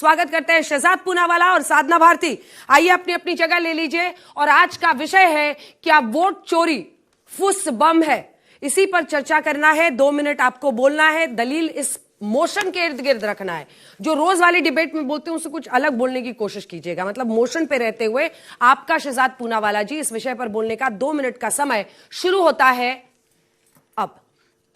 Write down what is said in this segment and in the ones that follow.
स्वागत करते हैं शहजाद पूनावाला और साधना भारती। आइए अपनी अपनी जगह ले लीजिए और आज का विषय है क्या वोट चोरी फुस बम है, इसी पर चर्चा करना है। 2 मिनट आपको बोलना है, दलील इस मोशन के इर्द गिर्द रखना है। जो रोज वाली डिबेट में बोलते हैं उससे कुछ अलग बोलने की कोशिश कीजिएगा, मतलब मोशन पे रहते हुए। आपका शहजाद पूनावाला जी, इस विषय पर बोलने का 2 मिनट का समय शुरू होता है अब।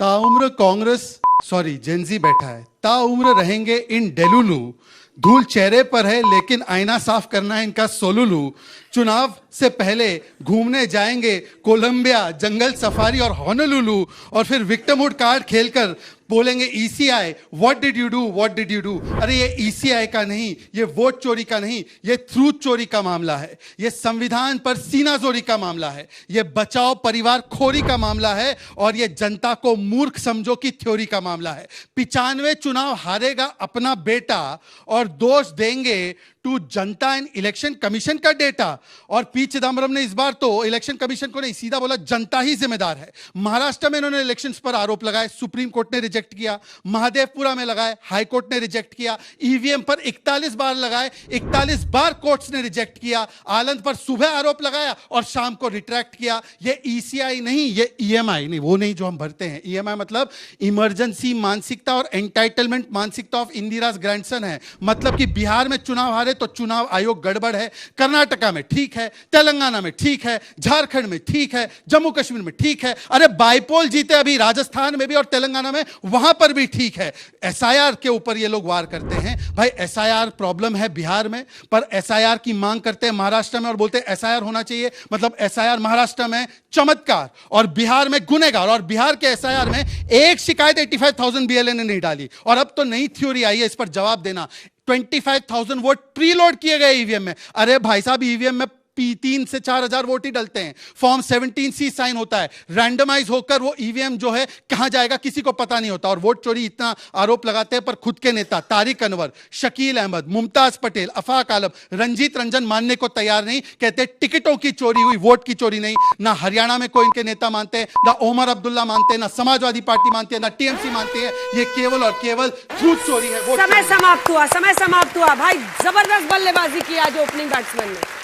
ताउम्र कांग्रेस जेंजी बैठा है, ताउम्र रहेंगे इन डेलुलू, धूल चेहरे पर है लेकिन आईना साफ करना है इनका सोलुलू। चुनाव से पहले घूमने जाएंगे कोलंबिया, जंगल सफारी और होनोलुलु, और फिर विक्टिमहुड कार्ड खेलकर बोलेंगे ECI what did you do, what did you do. अरे ये ईसीआई का नहीं, ये वोट चोरी का नहीं, ये ट्रूथ चोरी का मामला है, ये संविधान पर सीनाजोरी का मामला है, ये बचाओ परिवार खोरी का मामला है, और ये जनता को मूर्ख समझो की थ्योरी का मामला है। 95 चुनाव हारेगा अपना बेटा और दोष देंगे to Janata and election commission का डेटा। और पी चिदम्बरम ने इस बार तो इलेक्शन कमीशन को नहीं, सीधा बोला जनता ही जिम्मेदार है। महाराष्ट्र में इन्होंने इलेक्शंस पर आरोप लगाए, सुप्रीम कोर्ट ने रिजेक्ट किया। महादेवपुरा में लगाए, हाई कोर्ट ने रिजेक्ट किया। ईवीएम पर 41 बार लगाए, 41 बार कोर्ट्स ने रिजेक्ट किया। आनंद पर सुबह आरोप लगाया और शाम को रिट्रैक्ट किया। ये ईसीआई नहीं, ये ईएमआई नहीं, वो नहीं जो हम भरते हैं। ईएमआई मतलब इमरजेंसी मानसिकता और एंटाइटलमेंट मानसिकता ऑफ इंदिराज ग्रैंडसन है। मतलब कि बिहार में चुनाव हारे तो चुनाव आयोग गड़बड़ है, कर्नाटका में ठीक है, तेलंगाना में ठीक है, झारखंड में ठीक है, जम्मू कश्मीर में ठीक है। अरे बाइपोल जीते अभी राजस्थान में भी और तेलंगाना में, वहां पर भी ठीक है। एसआईआर के ऊपर ये लोग वार करते हैं। भाई एसआईआर प्रॉब्लम है बिहार में, पर एसआईआर की मांग करते हैं महाराष्ट्र में और बोलते हैं एसआईआर होना चाहिए। मतलब एसआईआर महाराष्ट्र में चमत्कार और बिहार में गुनहगार। और बिहार के एसआईआर में एक शिकायत 85,000 बीएलए ने नहीं डाली। और अब तो नई थ्योरी आई है, इस पर जवाब देना। 25,000 वोट प्रीलोड किए गए ईवीएम में। अरे भाई साहब, ईवीएम में 3 से 4,000 वोट ही डलते हैं। फॉर्म 17C साइन होता है, रैंडमाइज होकर वो ईवीएम जो है कहां जाएगा किसी को पता नहीं होता। और वोट चोरी इतना आरोप लगाते हैं, पर खुद के नेता तारिक अनवर, शकील अहमद, मुमताज पटेल, अफाक आलम, रंजीत रंजन मानने को तैयार नहीं। कहते टिकटों की चोरी हुई, वोट की चोरी नहीं। ना हरियाणा में कोई इनके नेता मानते हैं, ना ओमर अब्दुल्ला मानते हैं, ना समाजवादी पार्टी मानती है, ना टीएमसी मानती है। ये केवल और केवल झूठ चोरी है। समय समाप्त हुआ भाई, जबरदस्त बल्लेबाजी की आज ओपनिंग बैट्समैन ने।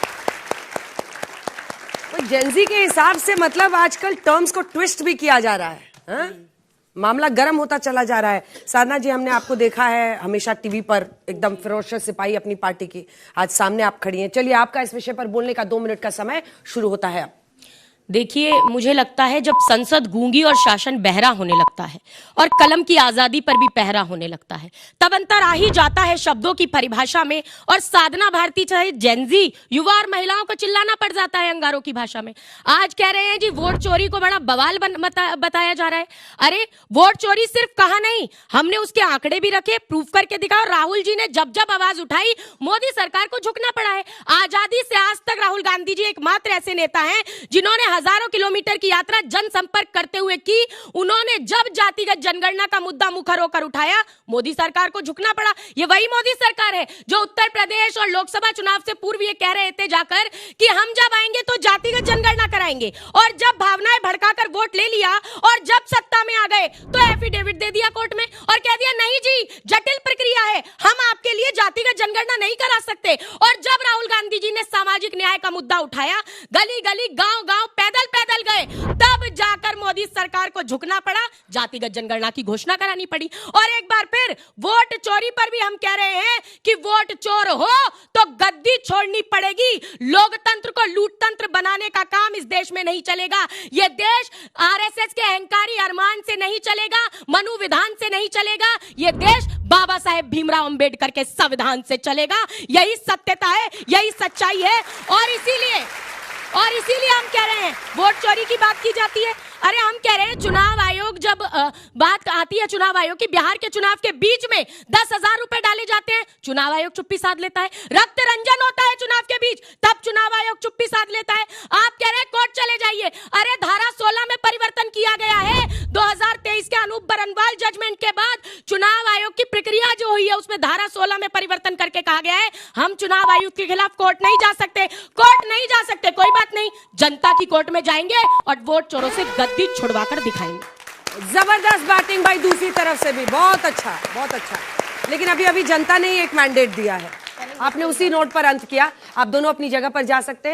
जेंजी के हिसाब से मतलब आजकल टर्म्स को ट्विस्ट भी किया जा रहा है, हा? मामला गर्म होता चला जा रहा है। साधना जी, हमने आपको देखा है हमेशा टीवी पर एकदम फिरोशियस सिपाही अपनी पार्टी की, आज सामने आप खड़ी हैं। चलिए, आपका इस विषय पर बोलने का 2 मिनट का समय शुरू होता है अब। देखिए, मुझे लगता है जब संसद गूंगी और शासन बहरा होने लगता है और कलम की आजादी पर भी पहरा होने लगता है, तब अंतर आ ही जाता है शब्दों की परिभाषा में। और साधना भारती चाहे जेंजी, युवा और महिलाओं को चिल्लाना पड़ जाता है अंगारों की भाषा में। आज कह रहे हैं जी वोट चोरी को बड़ा बवाल बताया जा रहा है। अरे वोट चोरी सिर्फ कहा नहीं, हमने उसके आंकड़े भी रखे, प्रूफ करके दिखा। और राहुल जी ने जब जब आवाज उठाई, मोदी सरकार को झुकना पड़ा है। आजादी से आज तक राहुल गांधी जी एकमात्र ऐसे नेता हैं जिन्होंने हजारों किलोमीटर की यात्रा जनसंपर्क करते हुए की। उन्होंने जब जातिगत जनगणना का मुद्दा मुखर होकर उठाया, मोदी सरकार को झुकना पड़ा। ये वही मोदी सरकार है जो उत्तर प्रदेश और लोकसभा चुनाव से पूर्व ये कह रहे थे जाकर कि हम जब आएंगे तो जातिगत जनगणना कराएंगे, और जब भावनाएं भड़काकर वोट ले लिया और जब सत्ता में आ गए तो एफिडेविट दे दिया कोर्ट में और कह दिया नहीं जी, जटिल प्रक्रिया है, हम आपके लिए जातिगत जनगणना नहीं करा सकते। और जब राहुल गांधी जी ने सामाजिक न्याय का मुद्दा उठाया, गली गली गांव गांव पैदल गए, तब जाकर मोदी सरकार को झुकना पड़ा, जातिगत जनगणना की घोषणा करानी पड़ी। और एक बार फिर वोट चोरी पर भी हम कह रहे हैं कि वोट चोर हो तो गद्दी छोड़नी पड़ेगी। लोकतंत्र को लूटतंत्र बनाने का काम इस देश में नहीं चलेगा। यह देश आरएसएस के अहंकारी अरमान से नहीं चलेगा, मनु विधान से नहीं चलेगा। यह देश बाबा साहेब भीमराव अंबेडकर के संविधान से चलेगा। यही सत्यता है, यही सच्चाई है। और इसीलिए हम कह रहे हैं वोट चोरी की बात की जाती है। अरे हम कह रहे हैं चुनाव आयोग, जब बात आती है चुनाव आयोग की, बिहार के चुनाव के बीच में 10,000 रुपए डाले जाते हैं, चुनाव आयोग चुप्पी साध लेता है। रक्त रंजन होता है चुनाव के बीच, तब चुनाव आयोग चुप्पी साध लेता है। आप कह रहे हैं कोर्ट चले जाइए। अरे धारा 16 में परिवर्तन किया गया है 2023 के अनूप बरनवाल जजमेंट के बाद। चुनाव आयोग की प्रक्रिया जो हुई है उसमें धारा 16 में परिवर्तन करके कहा गया है हम चुनाव आयुक्त के खिलाफ कोर्ट नहीं जा सकते। कोई बात नहीं, जनता की कोर्ट में जाएंगे और वोट चोरों से गद्दी छुड़वाकर दिखाएंगे। जबरदस्त बैटिंग भाई, दूसरी तरफ से भी बहुत अच्छा, बहुत अच्छा। लेकिन अभी अभी जनता ने ही एक मैंडेट दिया है, आपने उसी नोट पर अंत किया। आप दोनों अपनी जगह पर जा सकते हैं।